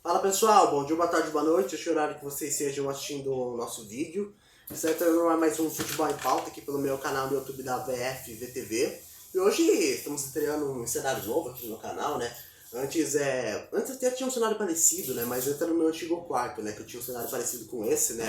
Fala pessoal, bom dia, boa tarde, boa noite, este é o horário que vocês estejam assistindo o nosso vídeo. Certo, não é mais um Futebol em Pauta aqui pelo meu canal do YouTube da VF VTV. E hoje estamos estreando um cenário novo aqui no canal, né? Antes até tinha um cenário parecido, né? Mas antes era no meu antigo quarto, né? Que eu tinha um cenário parecido com esse, né?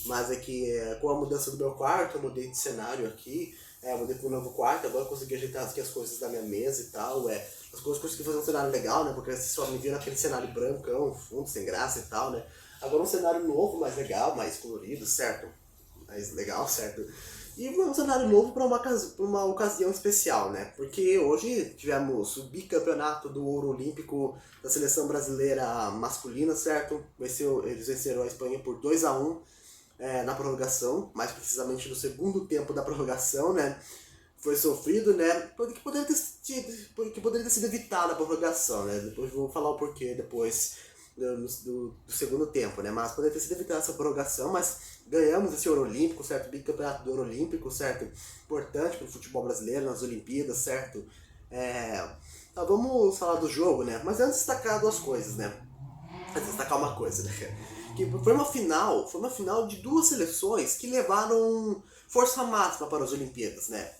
Mas é que com a mudança do meu quarto, eu mudei de cenário aqui, eu mudei para um novo quarto, agora eu consegui ajeitar aqui as coisas da minha mesa e tal, as coisas consegui fazer um cenário legal, né, porque vocês só me viram aquele cenário brancão, fundo, sem graça e tal, né. Agora um cenário novo, mais legal, mais colorido, certo? Mais legal, certo? E um cenário novo para uma ocasião especial, né? Porque hoje tivemos o bicampeonato do Ouro Olímpico da seleção brasileira masculina, certo? Eles venceram a Espanha por 2-1 na prorrogação, mais precisamente no segundo tempo da prorrogação, né? Foi sofrido, né? Que poderia ter sido evitado a prorrogação, né? Depois vou falar o porquê depois do segundo tempo, né? Mas poderia ter sido evitada essa prorrogação, mas ganhamos esse Ouro Olímpico, certo? Bicampeonato do Ouro Olímpico, certo? Importante para o futebol brasileiro nas Olimpíadas, certo? Tá, vamos falar do jogo, né? Mas antes destacar duas coisas, né? Antes destacar uma coisa, né? Que foi uma final de duas seleções que levaram força máxima para as Olimpíadas, né?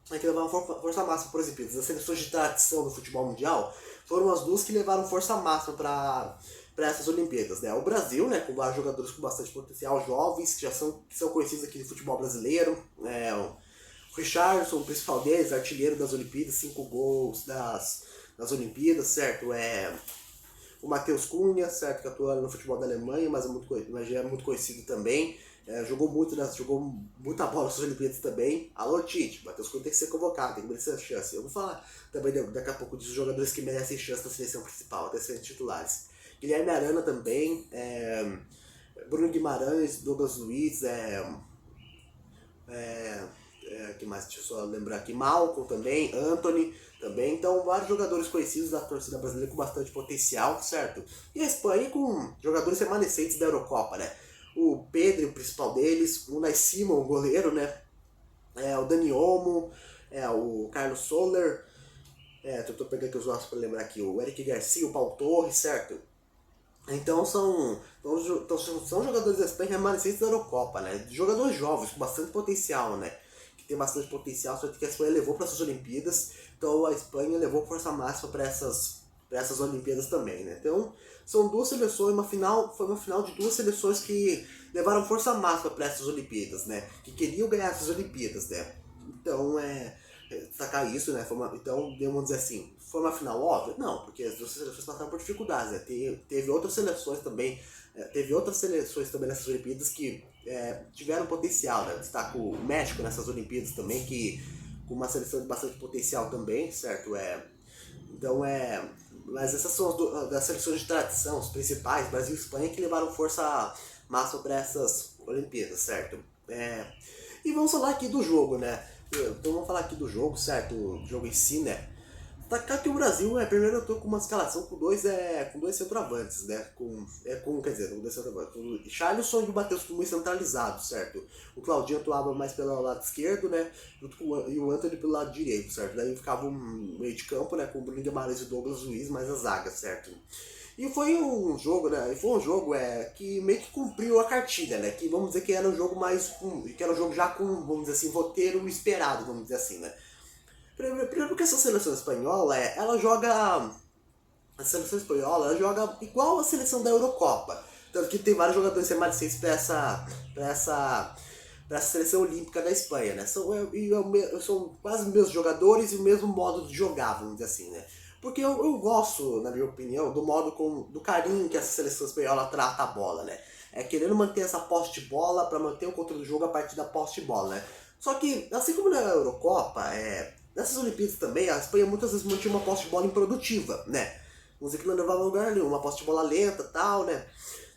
Que levaram força máxima para as Olimpíadas. As seleções de tradição do futebol mundial foram as duas que levaram força máxima para essas Olimpíadas, né? O Brasil, né, com vários jogadores com bastante potencial, jovens, que são conhecidos aqui no futebol brasileiro, né? O Richarlison, o principal deles, artilheiro das Olimpíadas, 5 gols das Olimpíadas, certo? O Matheus Cunha, certo, que atua no futebol da Alemanha, mas já é muito conhecido também. Jogou muita bola nas Olimpíadas também. Alô, Tite, Matheus Cunha tem que ser convocado, tem que merecer a chance. Eu vou falar também daqui a pouco dos jogadores que merecem chance na seleção principal, até serem titulares. Guilherme Arana também, Bruno Guimarães, Douglas Luiz, que mais? Deixa eu só lembrar aqui. Malcolm também, Anthony também. Então, vários jogadores conhecidos da torcida brasileira com bastante potencial, certo? E a Espanha com jogadores remanescentes da Eurocopa, né? O Pedro, o principal deles, o Unai Simon, o goleiro, né? O Dani Olmo, o Carlos Soler, tô pegando aqui os nossos para lembrar aqui, o Eric Garcia, o Paulo Torres, certo? Então são jogadores da Espanha remanescentes da Eurocopa, né? Jogadores jovens com bastante potencial, né? Que tem bastante potencial, só que a Espanha levou para essas Olimpíadas, então a Espanha levou força máxima para essas Olimpíadas também, né? Então são duas seleções, foi uma final de duas seleções que levaram força máxima para essas Olimpíadas, né? Que queriam ganhar essas Olimpíadas, né? Então destacar isso, né? Então, vamos dizer assim, foi uma final óbvia? Não, porque as duas seleções passaram por dificuldades, né? Teve outras seleções também, nessas Olimpíadas que tiveram potencial, né? Destaco o México nessas Olimpíadas também, que com uma seleção de bastante potencial também, certo? Então mas essas são das seleções de tradição, os principais, Brasil e Espanha, que levaram força máxima para essas Olimpíadas, certo? E vamos falar aqui do jogo, né? Então vamos falar aqui do jogo, certo? O jogo em si, né? Destacar que o Brasil, primeiro eu tô com uma escalação com dois centroavantes, né? Quer dizer, com dois centroavantes. O Charleston e o Matheus muito centralizados, certo? O Claudinho atuava mais pelo lado esquerdo, né? E o Anthony pelo lado direito, certo? Daí ficava um meio de campo, né? Com o Bruno Guimarães e o Douglas Luiz, mais a zaga, certo? E foi um jogo, né? Que meio que cumpriu a cartilha, né? Que vamos dizer que era um jogo que era um jogo já com, vamos dizer assim, roteiro esperado, vamos dizer assim, né? Primeiro porque essa seleção espanhola, ela joga. A seleção espanhola ela joga igual a seleção da Eurocopa. Tanto que tem vários jogadores remanescentes para essa seleção olímpica da Espanha, né? São quase os mesmos jogadores e o mesmo modo de jogar, vamos dizer assim, né? Porque eu gosto, na minha opinião, do carinho que essa seleção espanhola trata a bola, né? Querendo manter essa posse de bola para manter o controle do jogo a partir da posse de bola, né? Só que, assim como na Eurocopa, nessas Olimpíadas também, a Espanha muitas vezes mantinha uma posse de bola improdutiva, né? Vamos dizer que não levava a lugar nenhum, uma posse de bola lenta e tal, né?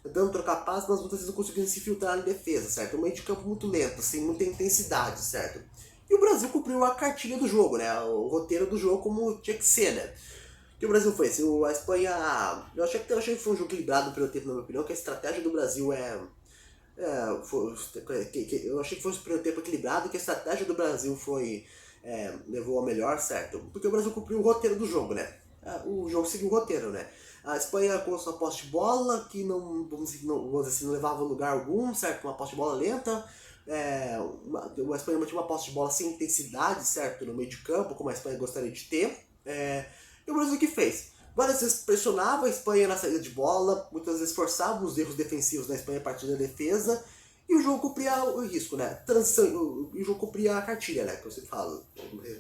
Tentando trocar passes, mas muitas vezes não conseguindo se filtrar em defesa, certo? Um meio de campo muito lento, sem muita intensidade, certo? E o Brasil cumpriu a cartilha do jogo, né? O roteiro do jogo como tinha que ser, né? O que o Brasil fez? A Espanha. Eu achei que foi um jogo equilibrado no primeiro tempo, na minha opinião, que a estratégia do Brasil eu achei que foi um primeiro tempo equilibrado, que a estratégia do Brasil levou ao melhor, certo? Porque o Brasil cumpriu o roteiro do jogo, né? o jogo seguiu o roteiro, né? A Espanha com a sua posse de bola, que não, vamos dizer assim, não levava a lugar algum, certo? Uma posse de bola lenta. A Espanha mantinha uma posse de bola sem intensidade, certo? No meio de campo, como a Espanha gostaria de ter. E o Brasil o que fez? Várias vezes pressionava a Espanha na saída de bola, muitas vezes forçava os erros defensivos da Espanha a partir da defesa, e o jogo cumpria o risco, né? E o jogo cumpria a cartilha, né? Que eu sempre falo,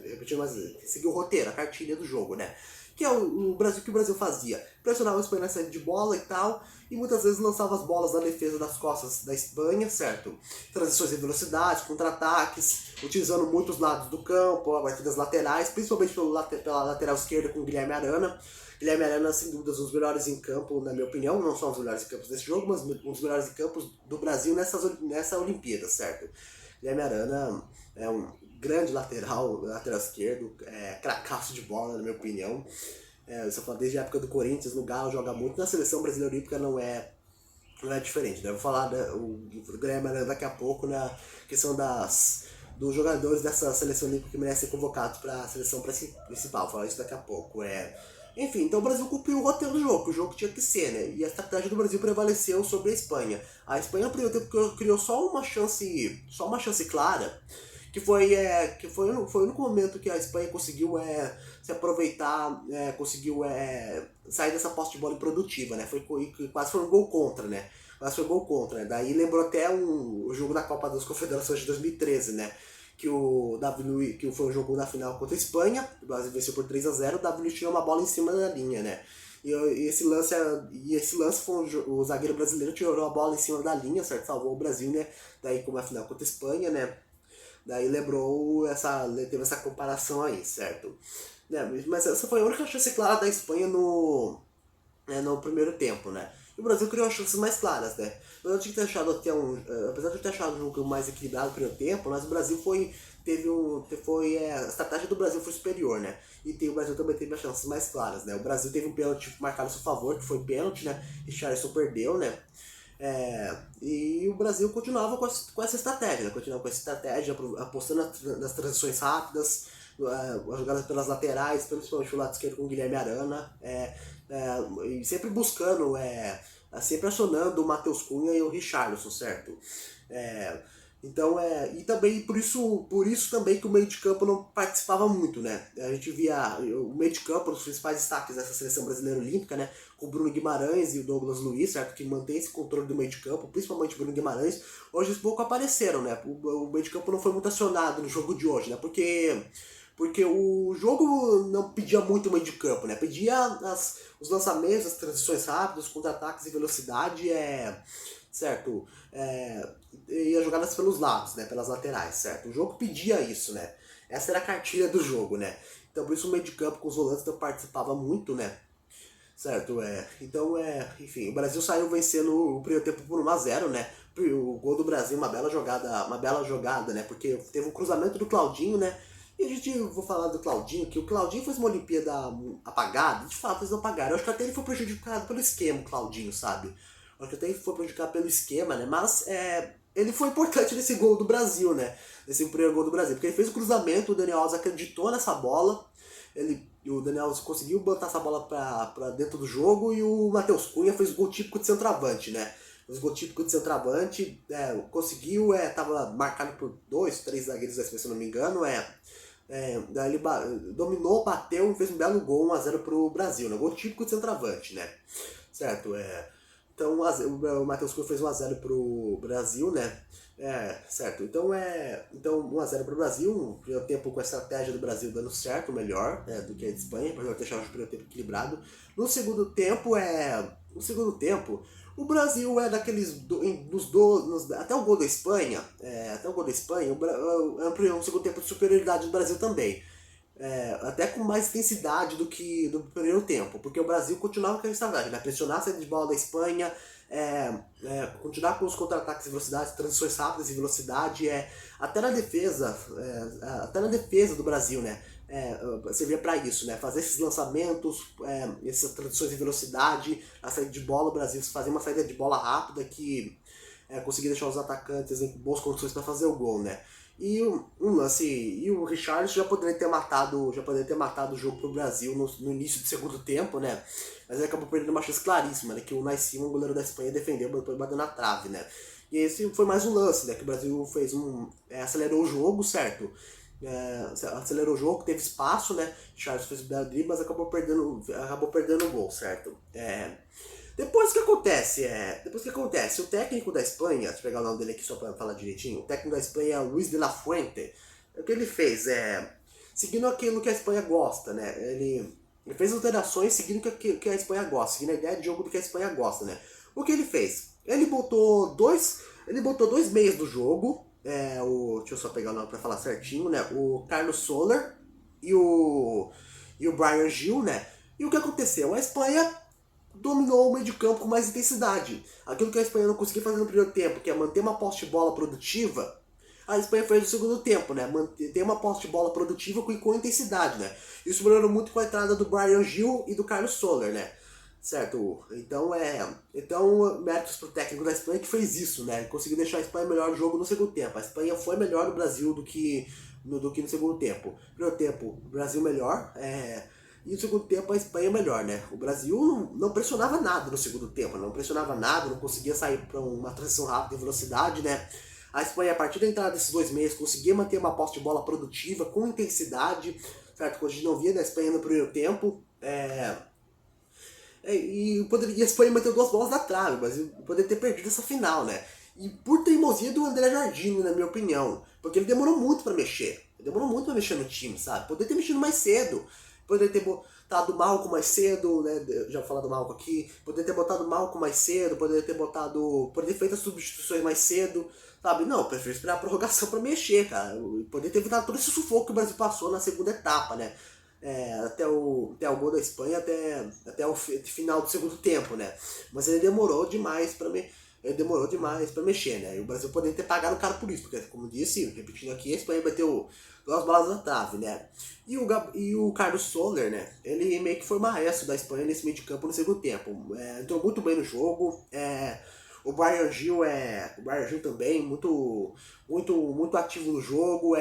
repetindo mais vezes, seguiu o roteiro, a cartilha do jogo, né? Que é o Brasil, que o Brasil fazia. Pressionava a Espanha na saída de bola e tal, e muitas vezes lançava as bolas na defesa das costas da Espanha, certo? Transições em velocidade, contra-ataques, utilizando muitos lados do campo, a partir das laterais, principalmente pela lateral esquerda com o Guilherme Arana. Guilherme Arana, sem dúvidas, um dos melhores em campo, na minha opinião, não só os melhores em campos desse jogo, mas um dos melhores em campos do Brasil nessa Olimpíada, certo? Guilherme Arana é um grande lateral esquerdo, cracaço de bola, na minha opinião. Você fala desde a época do Corinthians, no Galo joga muito, na seleção brasileira olímpica não é diferente, né? Eu vou falar o Guilherme Arana daqui a pouco na questão dos jogadores dessa seleção olímpica que merecem ser convocados para a seleção principal, vou falar isso daqui a pouco. Enfim, então o Brasil cumpriu o roteiro do jogo, que o jogo tinha que ser, né? E a estratégia do Brasil prevaleceu sobre a Espanha. A Espanha, no primeiro tempo, criou só uma chance clara, que foi o único momento que a Espanha conseguiu se aproveitar, conseguiu sair dessa posse de bola improdutiva, né? Quase foi um gol contra, né? Quase foi um gol contra, né? Daí lembrou até o jogo da Copa das Confederações de 2013, né? Que foi o jogo na final contra a Espanha, o Brasil venceu por 3-0, o Davi Luiz tirou uma bola em cima da linha, né? E esse lance foi o zagueiro brasileiro tirou a bola em cima da linha, certo? Salvou o Brasil, né? Daí como a final contra a Espanha, né? Daí teve essa comparação aí, certo? Mas essa foi a única chance clara da Espanha no primeiro tempo, né? E o Brasil criou chances mais claras, né? Eu tinha que ter achado apesar de eu ter achado o jogo mais equilibrado no primeiro tempo, mas o Brasil a estratégia do Brasil foi superior, né? E o Brasil também teve as chances mais claras, né? O Brasil teve um pênalti marcado a seu favor, que foi pênalti, né? Richarlison perdeu, né? E o Brasil continuava com essa estratégia, né? Continuava com essa estratégia, apostando nas transições rápidas, as jogadas pelas laterais, principalmente o lado esquerdo com o Guilherme Arana, e sempre buscando, sempre acionando o Matheus Cunha e o Richarlison, certo? Então, e também por isso também que o meio de campo não participava muito, né? A gente via o meio de campo, os principais destaques dessa seleção brasileira olímpica, né? Com o Bruno Guimarães e o Douglas Luiz, certo? Que mantém esse controle do meio de campo, principalmente o Bruno Guimarães. Hoje eles pouco apareceram, né? O meio de campo não foi muito acionado no jogo de hoje, né? Porque o jogo não pedia muito o meio de campo, né? Pedia os lançamentos, as transições rápidas, contra-ataques e velocidade, certo? E as jogadas pelos lados, né? Pelas laterais, certo? O jogo pedia isso, né? Essa era a cartilha do jogo, né? Então por isso o meio de campo com os volantes não participava muito, né? Certo? Então, enfim, o Brasil saiu vencendo o primeiro tempo por 1-0, né? O gol do Brasil, uma bela jogada, né? Porque teve um cruzamento do Claudinho, né? E vou falar do Claudinho, que o Claudinho fez uma Olimpíada apagada, de fato eles não apagaram. Eu acho que até ele foi prejudicado pelo esquema, o Claudinho, sabe? Eu acho que até ele foi prejudicado pelo esquema, né? Mas ele foi importante nesse gol do Brasil, né? Nesse primeiro gol do Brasil, porque ele fez o cruzamento, o Daniel Alves acreditou nessa bola, o Daniel Alves conseguiu botar essa bola pra dentro do jogo e o Matheus Cunha fez o gol típico de centroavante, né? Os gol típico de centroavante, conseguiu, tava marcado por 2, 3 zagueiros, se eu não me engano, daí ele dominou, bateu e fez um belo gol, 1-0 pro Brasil, né? Gol típico de centroavante, né? Certo, então o Matheus Cunha fez 1-0 pro Brasil, né? Certo, então 1-0 pro Brasil, um primeiro tempo com a estratégia do Brasil dando certo, melhor do que a de Espanha, para deixar o primeiro tempo equilibrado. No segundo tempo, o Brasil até o gol da Espanha, um segundo tempo de superioridade do Brasil também. Até com mais intensidade do que no primeiro tempo, porque o Brasil continuava com a estratégia, né? Pressionar a saída de bola da Espanha, continuar com os contra-ataques e velocidade, transições rápidas e velocidade, até na defesa do Brasil, né? Servia para isso, né? Fazer esses lançamentos, essas transições em velocidade, a saída de bola, o Brasil fazer uma saída de bola rápida que conseguir deixar os atacantes em boas condições para fazer o gol, né? Um lance, e o Richarlison já poderia ter matado o jogo pro Brasil no início do segundo tempo, né? Mas ele acabou perdendo uma chance claríssima, né? Que o Naisima, o goleiro da Espanha, defendeu, depois bateu na trave, né? E esse foi mais um lance, né? Que o Brasil fez acelerou o jogo, certo? Acelerou o jogo, teve espaço, né? Charles fez o belo drible, mas acabou perdendo o gol, certo? Depois que acontece, o técnico da Espanha, deixa eu pegar o nome dele aqui só pra falar direitinho, o técnico da Espanha é Luis de la Fuente. O que ele fez? Seguindo aquilo que a Espanha gosta, né? Ele fez alterações seguindo o que a Espanha gosta, seguindo a ideia de jogo do que a Espanha gosta, né? O que ele fez? Ele botou dois meias do jogo, deixa eu só pegar o nome pra falar certinho, né? O Carlos Soler e o Brian Gil, né? E o que aconteceu? A Espanha dominou o meio de campo com mais intensidade. Aquilo que a Espanha não conseguia fazer no primeiro tempo, que é manter uma posse de bola produtiva, a Espanha fez no segundo tempo, né? Ter uma posse de bola produtiva com intensidade, né? Isso melhorou muito com a entrada do Brian Gil e do Carlos Soler, né? Certo? Então, méritos pro técnico da Espanha que fez isso, né? Conseguiu deixar a Espanha melhor no jogo no segundo tempo. A Espanha foi melhor no Brasil do que no segundo tempo. Primeiro tempo, o Brasil melhor, e no segundo tempo a Espanha melhor, né? O Brasil não pressionava nada no segundo tempo, não pressionava nada, não conseguia sair para uma transição rápida e velocidade, né? A Espanha, a partir da entrada desses 2 meses, conseguia manter uma posse de bola produtiva, com intensidade, certo? Coisa a gente não via da Espanha no primeiro tempo. E a Espanha meteu 2 bolas na trave, mas poderia ter perdido essa final, né? E por teimosia do André Jardine, na minha opinião. Porque ele demorou muito pra mexer. Ele demorou muito pra mexer no time, sabe? Poderia ter mexido mais cedo. Poderia ter botado o Malcom mais cedo, né? Já vou falar do Malcom aqui. Poderia ter botado o Malcom mais cedo. Poderia ter feito as substituições mais cedo. Sabe? Não, eu prefiro esperar a prorrogação pra mexer, cara. Poderia ter evitado todo esse sufoco que o Brasil passou na segunda etapa, né? Até o gol da Espanha, até o final do segundo tempo, né? Mas ele demorou demais para mexer, né? E o Brasil poderia ter pagado caro por isso, porque, como disse, repetindo aqui, a Espanha bateu 2 balas na trave, né? E o Carlos Soler, né? Ele meio que foi o maestro da Espanha nesse meio de campo no segundo tempo. Entrou muito bem no jogo. O Brian Gil também, muito ativo no jogo,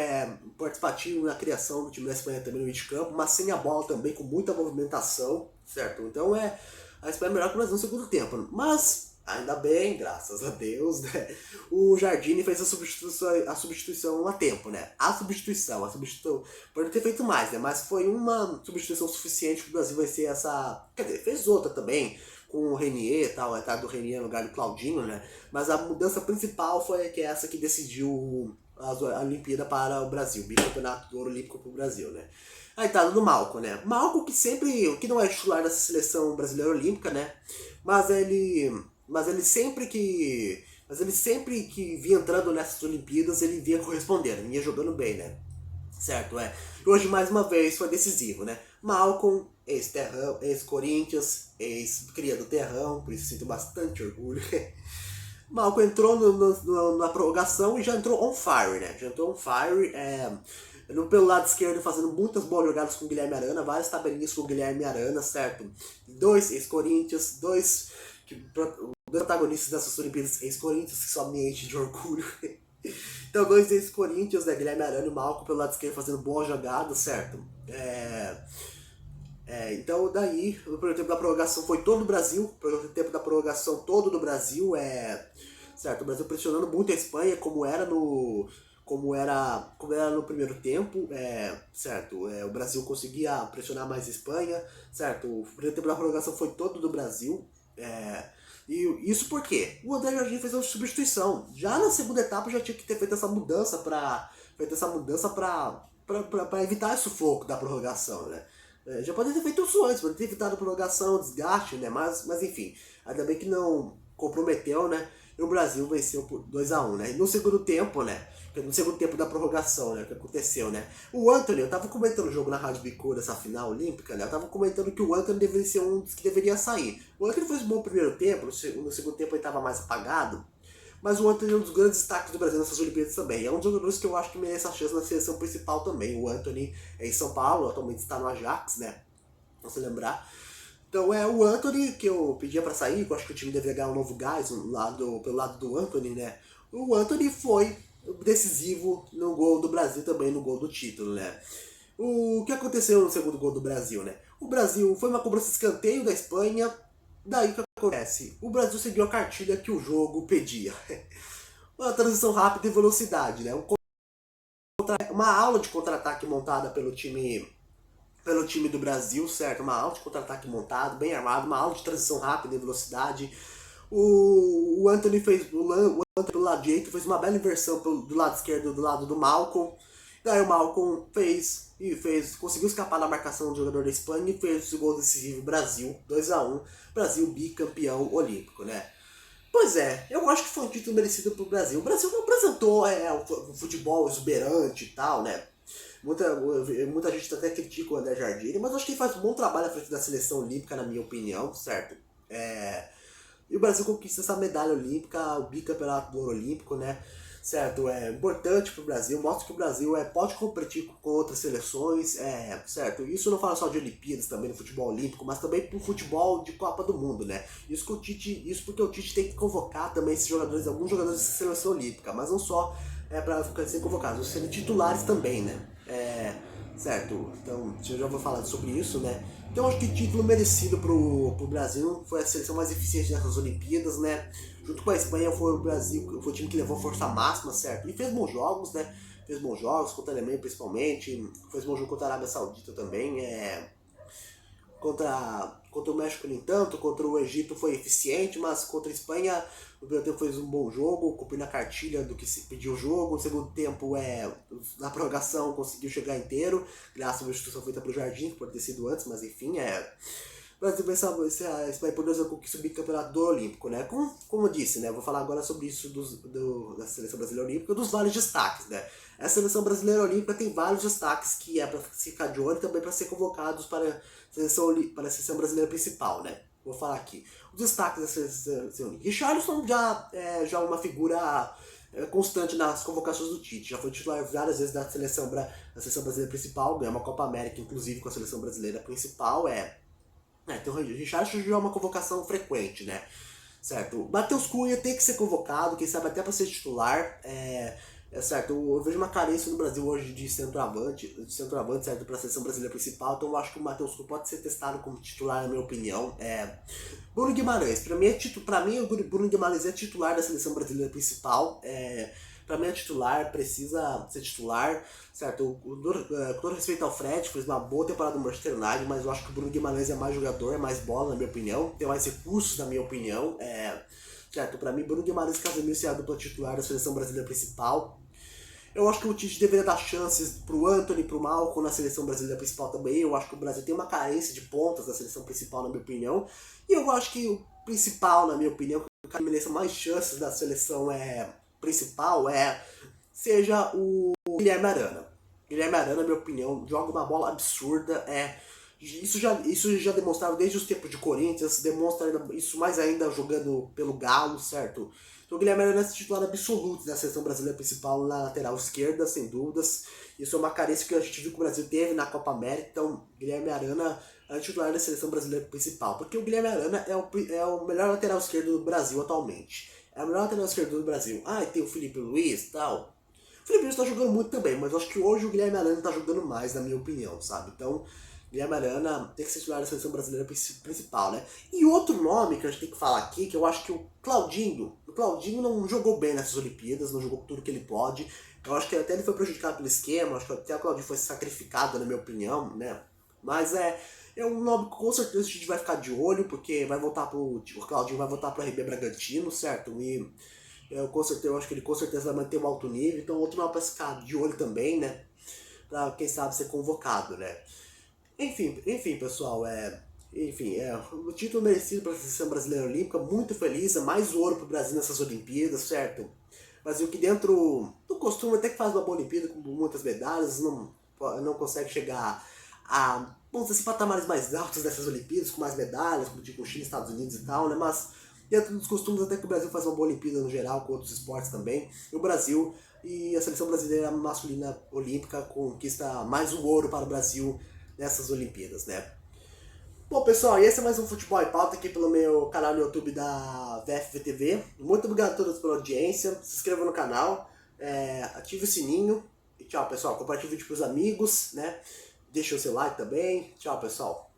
participativo na criação do time da Espanha também no meio de campo, mas sem a bola também, com muita movimentação, certo? Então a Espanha é melhor que o Brasil no segundo tempo. Mas, ainda bem, graças a Deus, né? O Jardine fez a substituição a tempo, né? A substituição, pode ter feito mais, né? Mas foi uma substituição suficiente para o Brasil vencer essa. Quer dizer, fez outra também, com o Renier e tal, a entrada do Renier no lugar do Claudinho, né? Mas a mudança principal foi essa que decidiu a Olimpíada para o Brasil, o bicampeonato do ouro olímpico para o Brasil, né? A entrada do Malcom, né? Malcom que não é titular dessa seleção brasileira olímpica, né? Mas ele sempre que vinha entrando nessas Olimpíadas, ele vinha correspondendo, vinha jogando bem, né? Certo, E hoje, mais uma vez, foi decisivo, né? Malcom, ex-Terrão, ex-Corinthians, ex-cria do Terrão, por isso sinto bastante orgulho. Malcom entrou na prorrogação e já entrou on fire, né? Já entrou on fire, pelo lado esquerdo fazendo muitas boas jogadas com o Guilherme Arana, várias tabelinhas com o Guilherme Arana, certo? 2 ex-Corinthians, dois protagonistas dessas Olimpíadas ex-Corinthians, que só me enche de orgulho. Então, 2 ex-Corinthians, né? Guilherme Arana e Malcom pelo lado esquerdo fazendo boas jogadas, certo? Então, daí, o primeiro tempo da prorrogação foi todo do Brasil. O primeiro tempo da prorrogação todo do Brasil, certo? O Brasil pressionando muito a Espanha, como era no primeiro tempo, certo? O Brasil conseguia pressionar mais a Espanha, certo? O primeiro tempo da prorrogação foi todo do Brasil. E isso porque o André Jardine fez uma substituição. Já na segunda etapa já tinha que ter feito essa mudança para evitar esse sufoco da prorrogação, né? Já poderia ter feito isso antes, poderia ter evitado a prorrogação, desgaste, né? Mas enfim, ainda bem que não comprometeu, né? E o Brasil venceu por 2-1, né? E no segundo tempo, né? No segundo tempo da prorrogação, né? O que aconteceu, né? O Antony, eu tava comentando o jogo na Rádio Bicu dessa final olímpica, né? Eu tava comentando que o Antony deveria ser um dos que deveria sair. O Antony fez um bom primeiro tempo, no segundo tempo ele tava mais apagado, mas o Antony é um dos grandes destaques do Brasil nessas Olimpíadas também. É um dos jogadores que eu acho que merece a chance na seleção principal também. O Antony é em São Paulo, atualmente está no Ajax, né? Não se lembrar. Então o Antony, que eu pedia pra sair, que eu acho que o time deveria ganhar um novo gás pelo lado do Antony, né? O Antony foi decisivo no gol do Brasil também, no gol do título, né? O que aconteceu no segundo gol do Brasil, né? O Brasil foi uma cobrança de escanteio da Espanha, daí o que acontece? O Brasil seguiu a cartilha que o jogo pedia. Uma transição rápida e velocidade, né? Uma aula de contra-ataque montada pelo time do Brasil, certo? Uma aula de contra-ataque montado, bem armado, uma aula de transição rápida e velocidade. O Anthony fez o Anthony pelo lado direito, fez uma bela inversão do lado esquerdo, do lado do Malcolm. Daí o Malcolm conseguiu escapar da marcação do jogador da Espanha e fez o gol decisivo. Brasil 2-1, Brasil bicampeão olímpico, né? Pois é, eu acho que foi um título merecido pro Brasil. O Brasil não apresentou um futebol exuberante e tal, né? Muita gente até critica o André Jardine, mas eu acho que ele faz um bom trabalho à frente da seleção olímpica, na minha opinião, certo? E o Brasil conquista essa medalha olímpica, o bicampeonato do ouro olímpico, né? Certo? É importante pro Brasil, mostra que o Brasil pode competir com outras seleções, certo? Isso não fala só de Olimpíadas também no futebol olímpico, mas também pro futebol de Copa do Mundo, né? Isso porque o Tite tem que convocar também esses jogadores, alguns jogadores da seleção olímpica, mas não só para ficar sendo convocados, serem titulares também, né? Certo? Então, eu já vou falar sobre isso, né? Então, acho que título merecido pro Brasil, foi a seleção mais eficiente nessas Olimpíadas, né? Junto com a Espanha foi o Brasil, foi o time que levou força máxima, certo? E fez bons jogos, né? Fez bons jogos contra a Alemanha principalmente, fez bom jogo contra a Arábia Saudita também, contra o México nem tanto, contra o Egito foi eficiente, mas contra a Espanha o primeiro tempo fez um bom jogo, cumprindo a cartilha do que se pediu o jogo. No segundo tempo, na prorrogação, conseguiu chegar inteiro, graças a uma instituição feita pelo Jardim, que pode ter sido antes, mas enfim, o Brasil pensava a Espanha por 2 anos conquista o bicampeonato do Olímpico, né? Como eu disse, né? Vou falar agora sobre isso da seleção brasileira olímpica, dos vários destaques, né? A seleção brasileira olímpica tem vários destaques que é para ficar de olho e também para ser convocados para a seleção brasileira principal, né? Vou falar aqui. Os destaques da seleção olímpica. Richarlison já é uma figura constante nas convocações do Tite. Já foi titular várias vezes da seleção brasileira principal, ganhou uma Copa América, inclusive, com a seleção brasileira principal. Então o Richarlison já é uma convocação frequente, né? Certo? Matheus Cunha tem que ser convocado, quem sabe até para ser titular. Certo, eu vejo uma carência no Brasil hoje de centroavante, certo, para a seleção brasileira principal, então eu acho que o Matheus Cunha pode ser testado como titular, na minha opinião. Bruno Guimarães, para mim o Bruno Guimarães é titular da seleção brasileira principal. Para mim é titular, precisa ser titular, certo? Com todo respeito ao Fred, fez uma boa temporada no Manchester United, mas eu acho que o Bruno Guimarães é mais jogador, é mais bola, na minha opinião, tem mais recursos, na minha opinião. Certo, para mim, Bruno Guimarães e Casemiro ser a dupla titular da seleção brasileira principal. Eu acho que o Tite deveria dar chances pro Anthony, pro Malcolm na seleção brasileira principal também. Eu acho que o Brasil tem uma carência de pontas na seleção principal, na minha opinião. E eu acho que o principal, na minha opinião, que o cara mereça mais chances da seleção principal seja o Guilherme Arana. Guilherme Arana, na minha opinião, joga uma bola absurda. Isso já demonstrado desde os tempos de Corinthians, demonstra isso mais ainda jogando pelo Galo, certo? Então o Guilherme Arana é titular absoluto da seleção brasileira principal na lateral esquerda, sem dúvidas. Isso é uma carência que a gente viu que o Brasil teve na Copa América, então Guilherme Arana é titular da seleção brasileira principal. Porque o Guilherme Arana é o melhor lateral esquerdo do Brasil atualmente. É o melhor lateral esquerdo do Brasil. E tem o Felipe Luiz e tal. O Felipe Luiz tá jogando muito também, mas eu acho que hoje o Guilherme Arana tá jogando mais, na minha opinião, sabe? Então, Guilherme Arana tem que ser titular da seleção brasileira principal, né? E outro nome que a gente tem que falar aqui, que eu acho que o Claudinho não jogou bem nessas Olimpíadas, não jogou tudo que ele pode. Eu acho que até ele foi prejudicado pelo esquema, acho que até o Claudinho foi sacrificado, na minha opinião, né? Mas é um nome que com certeza a gente vai ficar de olho, porque o Claudinho vai voltar pro RB Bragantino, certo? E eu acho que ele com certeza vai manter um alto nível, então outro nome pra ficar de olho também, né? Pra quem sabe ser convocado, né? Enfim, pessoal, o título merecido para a seleção brasileira olímpica, muito feliz, mais ouro para o Brasil nessas Olimpíadas, certo? Brasil que dentro do costume até que faz uma boa Olimpíada com muitas medalhas, não consegue chegar a, vamos dizer assim, patamares mais altos dessas Olimpíadas, com mais medalhas, como tipo China, Estados Unidos e tal, né? Mas dentro dos costumes até que o Brasil faz uma boa Olimpíada no geral, com outros esportes também. E o Brasil e a seleção brasileira masculina olímpica conquista mais um ouro para o Brasil nessas Olimpíadas, né? Bom, pessoal, e esse é mais um Futebol em Pauta aqui pelo meu canal no YouTube da VFV TV. Muito obrigado a todos pela audiência, se inscrevam no canal, Ative o sininho. E tchau, pessoal. Compartilhe o vídeo pros amigos, né? Deixa o seu like também. Tchau, pessoal.